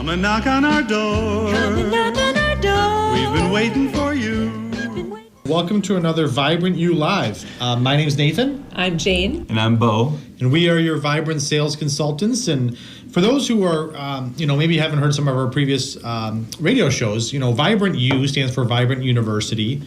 Come and knock on our door. Come and knock on our door. We've been waiting for you. Welcome to another Vibrant You Live. My name is Nathan. I'm Jane. And I'm Bo. And we are your Vibrant Sales Consultants. And for those who are, maybe haven't heard some of our previous radio shows, Vibrant U stands for Vibrant University.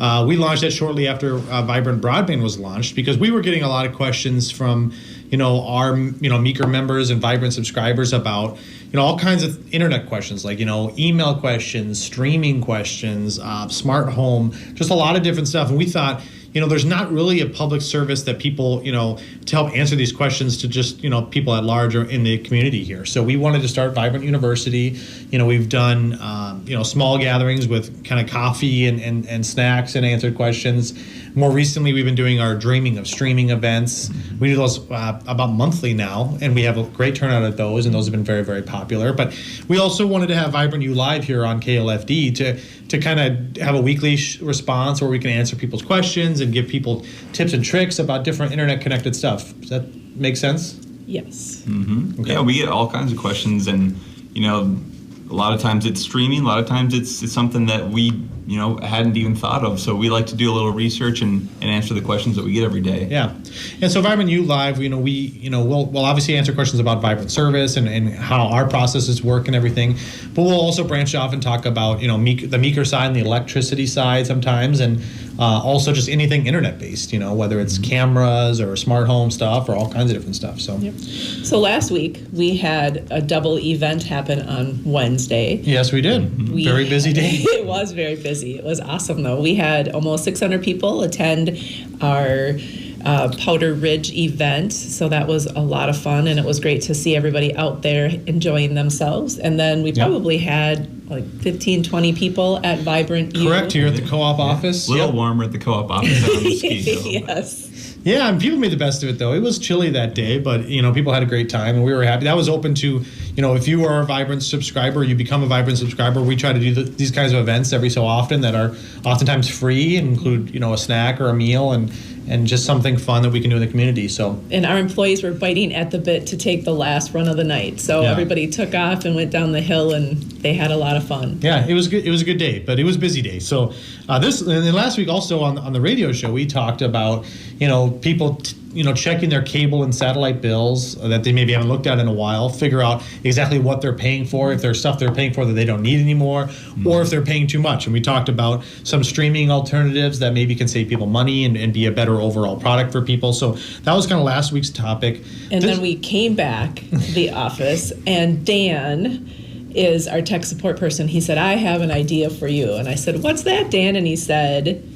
We launched that shortly after Vibrant Broadband was launched because we were getting a lot of questions from, our, Meeker members and Vibrant subscribers about, all kinds of internet questions like, email questions, streaming questions, smart home, just a lot of different stuff. And we thought, there's not really a public service that people, to help answer these questions to just, people at large or in the community here. So we wanted to start Vibrant University. We've done, small gatherings with kind of coffee and snacks and answered questions. More recently, we've been doing our Dreaming of Streaming events. We do those about monthly now, and we have a great turnout at those, and those have been very, very popular. But we also wanted to have Vibrant U Live here on KLFD to kind of have a weekly response where we can answer people's questions and give people tips and tricks about different internet-connected stuff. Does that make sense? Yes. Mm-hmm. Okay. Yeah, we get all kinds of questions, and, a lot of times it's streaming, a lot of times it's something that we, hadn't even thought of. So we like to do a little research and answer the questions that we get every day. Yeah. And so Vibrant U Live, we'll obviously answer questions about Vibrant Service and how our processes work and everything. But we'll also branch off and talk about, the Meeker side and the electricity side sometimes, and also just anything internet-based, whether it's cameras or smart home stuff or all kinds of different stuff. So, Yep. So last week, we had a double event happen on Wednesday. Yes, we did. Very busy day. It was very busy. It was awesome, though. We had almost 600 people attend our Powder Ridge event, so that was a lot of fun, and it was great to see everybody out there enjoying themselves. And then we probably had like 15, 20 people at Vibrant U. Correct, here at the co-op office. A little warmer at the co-op office on the ski hill. Yes. Yeah, and people made the best of it, though. It was chilly that day, but, people had a great time, and we were happy. That was open to, if you are a Vibrant subscriber, you become a Vibrant subscriber. We try to do these kinds of events every so often that are oftentimes free and include, a snack or a meal and just something fun that we can do in the community. So, and our employees were biting at the bit to take the last run of the night. So everybody took off and went down the hill, and they had a lot of fun. Yeah, it was good. It was a good day, but it was a busy day. So and then last week also on the radio show, we talked about, people checking their cable and satellite bills that they maybe haven't looked at in a while, figure out exactly what they're paying for, if there's stuff they're paying for that they don't need anymore, or if they're paying too much. And we talked about some streaming alternatives that maybe can save people money and be a better overall product for people. So that was kind of last week's topic. And then we came back to the office, and Dan is our tech support person. He said, I have an idea for you. And I said, what's that, Dan? And he said,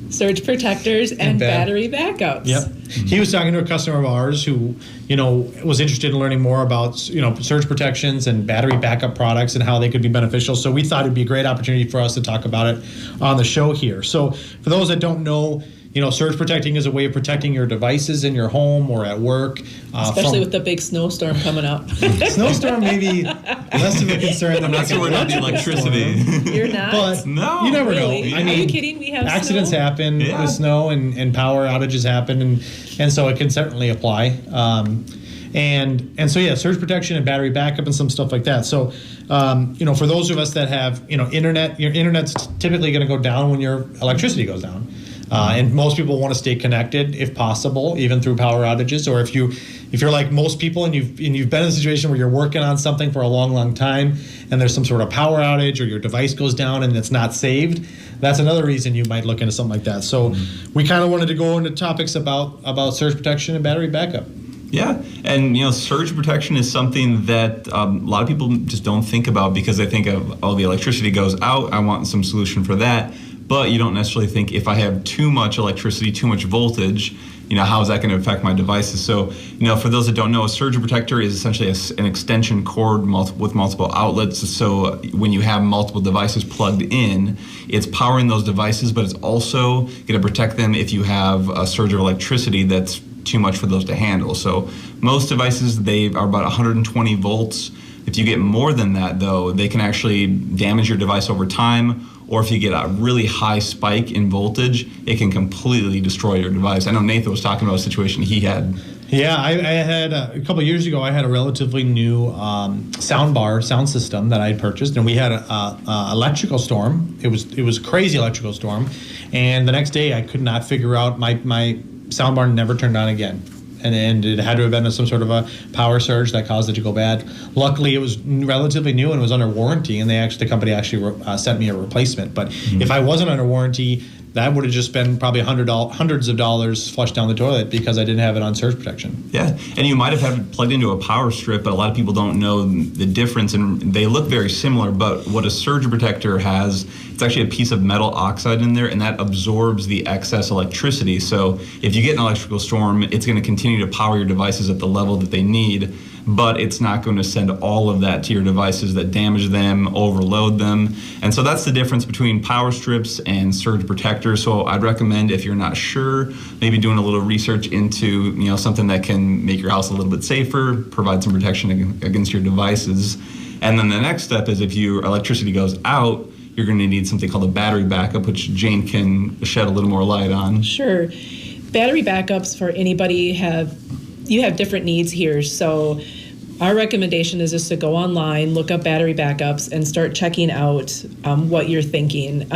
surge protectors and battery backups. Yep. He was talking to a customer of ours who, was interested in learning more about, surge protections and battery backup products and how they could be beneficial. So we thought it'd be a great opportunity for us to talk about it on the show here. So for those that don't know, surge protecting is a way of protecting your devices in your home or at work. Especially with the big snowstorm coming up. Snowstorm may be less of a concern. I'm not so worried about the electricity. You're not? But No. you never Really? know. Are you kidding? We have accidents snow? happen with snow and power outages happen, and so it can certainly apply. And so surge protection and battery backup and some stuff like that. So for those of us that have internet, your internet's typically going to go down when your electricity goes down. And most people want to stay connected if possible, even through power outages. Or if you're like most people and you've been in a situation where you're working on something for a long, long time and there's some sort of power outage or your device goes down and it's not saved, that's another reason you might look into something like that. So we kind of wanted to go into topics about surge protection and battery backup. Yeah, and surge protection is something that a lot of people just don't think about because they think of, the electricity goes out, I want some solution for that. But you don't necessarily think if I have too much electricity, too much voltage, how is that going to affect my devices? So, for those that don't know, a surge protector is essentially an extension cord with multiple outlets. So when you have multiple devices plugged in, it's powering those devices, but it's also going to protect them if you have a surge of electricity that's too much for those to handle. So most devices, they are about 120 volts. If you get more than that, though, they can actually damage your device over time. Or if you get a really high spike in voltage, it can completely destroy your device. I know Nathan was talking about a situation he had. Yeah, I had a couple of years ago. I had a relatively new sound system that I had purchased, and we had a electrical storm. It was a crazy electrical storm, and the next day I could not figure out my sound bar never turned on again. And it had to have been some sort of a power surge that caused it to go bad. Luckily, it was relatively new and it was under warranty, and the company actually sent me a replacement. But if I wasn't under warranty, that would have just been probably hundreds of dollars flushed down the toilet because I didn't have it on surge protection. Yeah, and you might have had it plugged into a power strip, but a lot of people don't know the difference, and they look very similar. But what a surge protector has, it's actually a piece of metal oxide in there, and that absorbs the excess electricity. So if you get an electrical storm, it's going to continue to power your devices at the level that they need, but it's not going to send all of that to your devices that damage them, overload them. And so that's the difference between power strips and surge protectors. So I'd recommend, if you're not sure, maybe doing a little research into something that can make your house a little bit safer, provide some protection against your devices. And then the next step is, if your electricity goes out, you're going to need something called a battery backup, which Jane can shed a little more light on. Sure. Battery backups for anybody you have different needs here. So our recommendation is just to go online, look up battery backups, and start checking out what you're thinking.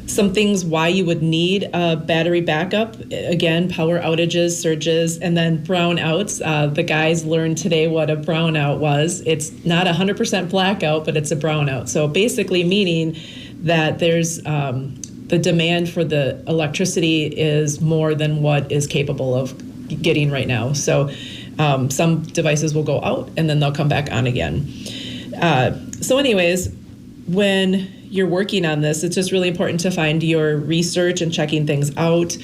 Some things why you would need a battery backup: again, power outages, surges, and then brownouts. The guys learned today what a brownout was. It's not 100% blackout, but it's a brownout. So basically meaning that there's the demand for the electricity is more than what is capable of getting right now. So some devices will go out and then they'll come back on again. So anyways, when you're working on this, it's just really important to find your research and checking things out.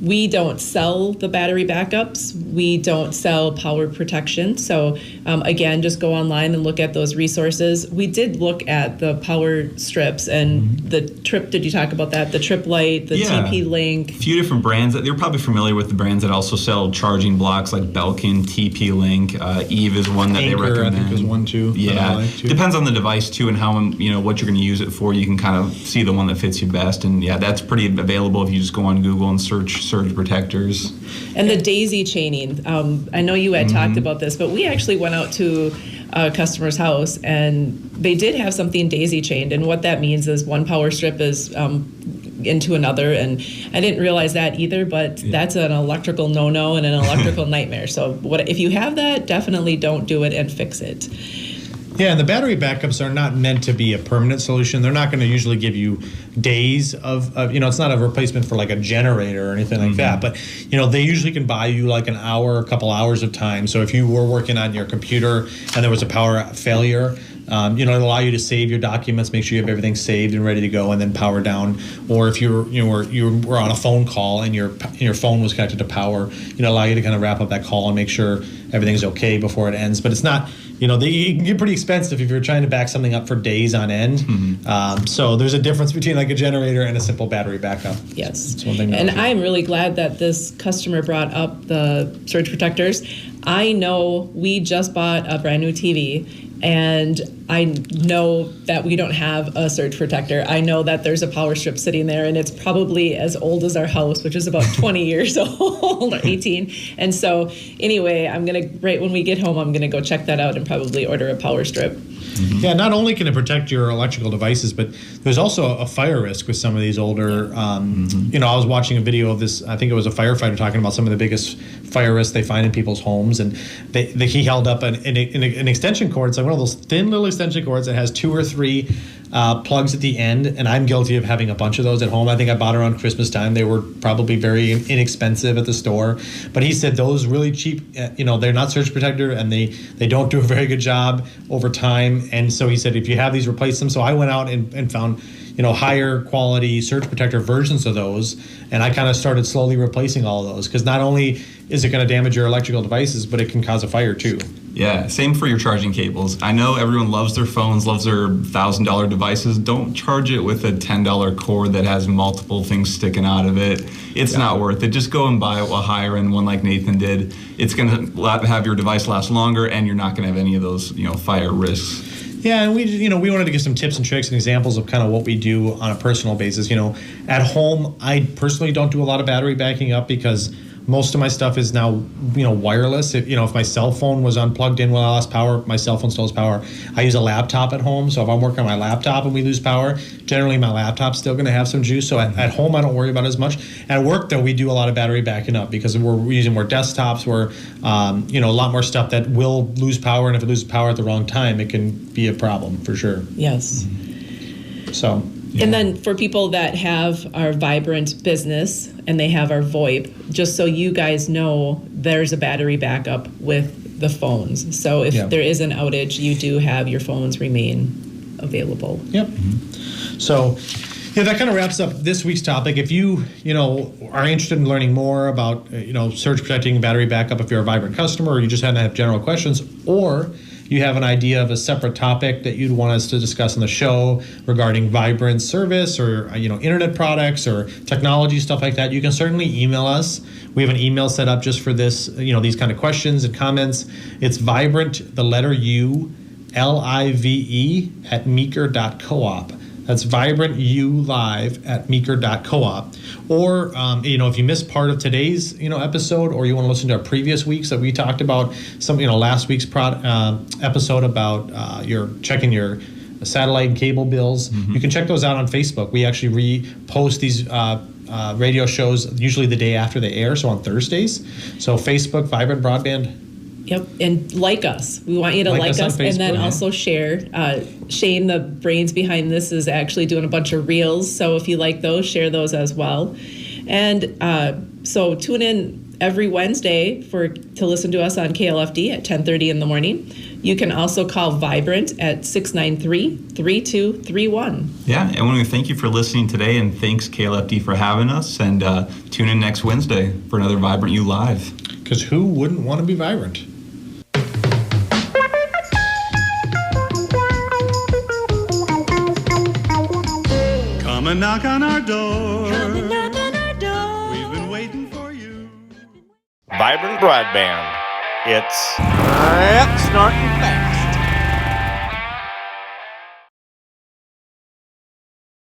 We don't sell the battery backups. We don't sell power protection. So again, just go online and look at those resources. We did look at the power strips and the Trip. Did you talk about that? The Trip Lite, the TP Link. A few different brands. You're probably familiar with the brands that also sell charging blocks, like Belkin, TP Link. Eve is one that Anchor, they recommend. I think, is one too. Yeah, like too. Depends on the device too, and how what you're going to use it for. You can kind of see the one that fits you best, and yeah, that's pretty available if you just go on Google and search surge protectors. And the daisy chaining. I know you had talked about this, but we actually went out to a customer's house and they did have something daisy chained. And what that means is one power strip is into another. And I didn't realize that either, but that's an electrical no-no and an electrical nightmare. So if you have that, definitely don't do it and fix it. Yeah, and the battery backups are not meant to be a permanent solution. They're not going to usually give you days of it's not a replacement for like a generator or anything like that. But, they usually can buy you like an hour, a couple hours of time. So if you were working on your computer and there was a power failure, it'll allow you to save your documents, make sure you have everything saved and ready to go, and then power down. Or if you were on a phone call and your phone was connected to power, allow you to kind of wrap up that call and make sure everything's okay before it ends. But it's not, it can get pretty expensive if you're trying to back something up for days on end. So there's a difference between like a generator and a simple battery backup. Yes. That's one thing. And I'm really glad that this customer brought up the surge protectors. I know we just bought a brand new TV, and I know that we don't have a surge protector. I know that there's a power strip sitting there, and it's probably as old as our house, which is about 20 years old or 18. And so anyway, right when we get home, I'm going to go check that out and probably order a power strip. Yeah, not only can it protect your electrical devices, but there's also a fire risk with some of these older. I was watching a video of this. I think it was a firefighter talking about some of the biggest fire risks they find in people's homes, and he held up an extension cord. It's like one of those thin little extension cords that has 2 or 3 plugs at the end, and I'm guilty of having a bunch of those at home. I think I bought around Christmas time. They were probably very inexpensive at the store, but he said those really cheap, they're not surge protector, and they don't do a very good job over time. And so he said, if you have these, replace them. So I went out and found higher quality surge protector versions of those, and I kind of started slowly replacing all of those, because not only is it going to damage your electrical devices, but it can cause a fire too. Yeah, same for your charging cables. I know everyone loves their phones, loves their $1,000 devices. Don't charge it with a $10 cord that has multiple things sticking out of it. It's not worth it. Just go and buy a higher end one like Nathan did. It's going to have your device last longer, and you're not going to have any of those fire risks. Yeah, and we wanted to give some tips and tricks and examples of kind of what we do on a personal basis. At home, I personally don't do a lot of battery backing up because Most of my stuff is now, wireless. If my cell phone was unplugged in while I lost power, my cell phone still has power. I use a laptop at home, so if I'm working on my laptop and we lose power, generally my laptop's still going to have some juice. So at home, I don't worry about it as much. At work, though, we do a lot of battery backing up because we're using more desktops. We're, a lot more stuff that will lose power, and if it loses power at the wrong time, it can be a problem for sure. Yes. So. And then for people that have our Vibrant business and they have our VoIP, just so you guys know, there's a battery backup with the phones. So if there is an outage, you do have your phones remain available. Yep. So, that kind of wraps up this week's topic. If you, are interested in learning more about, surge protecting battery backup, if you're a Vibrant customer, or you just have general questions, or you have an idea of a separate topic that you'd want us to discuss on the show regarding Vibrant service or, internet products or technology, stuff like that, you can certainly email us. We have an email set up just for this, these kind of questions and comments. It's Vibrant, the letter U, LIVE at meeker.coop. That's Vibrant U Live at meeker.coop. Or, if you missed part of today's, episode, or you want to listen to our previous weeks that we talked about, some, last week's episode about your checking your satellite and cable bills, you can check those out on Facebook. We actually repost these radio shows usually the day after they air, so on Thursdays. So Facebook, Vibrant Broadband. Yep, and like us. We want you to like us and then also share. Shane, the brains behind this, is actually doing a bunch of reels. So if you like those, share those as well. And so tune in every Wednesday to listen to us on KLFD at 10:30 in the morning. You can also call Vibrant at 693-3231. Yeah, and I want to thank you for listening today, and thanks KLFD for having us. And tune in next Wednesday for another Vibrant U Live. Because who wouldn't want to be vibrant? Come and knock on our door. Come and knock on our door. We've been waiting for you. Vibrant Broadband. It's snorting fast.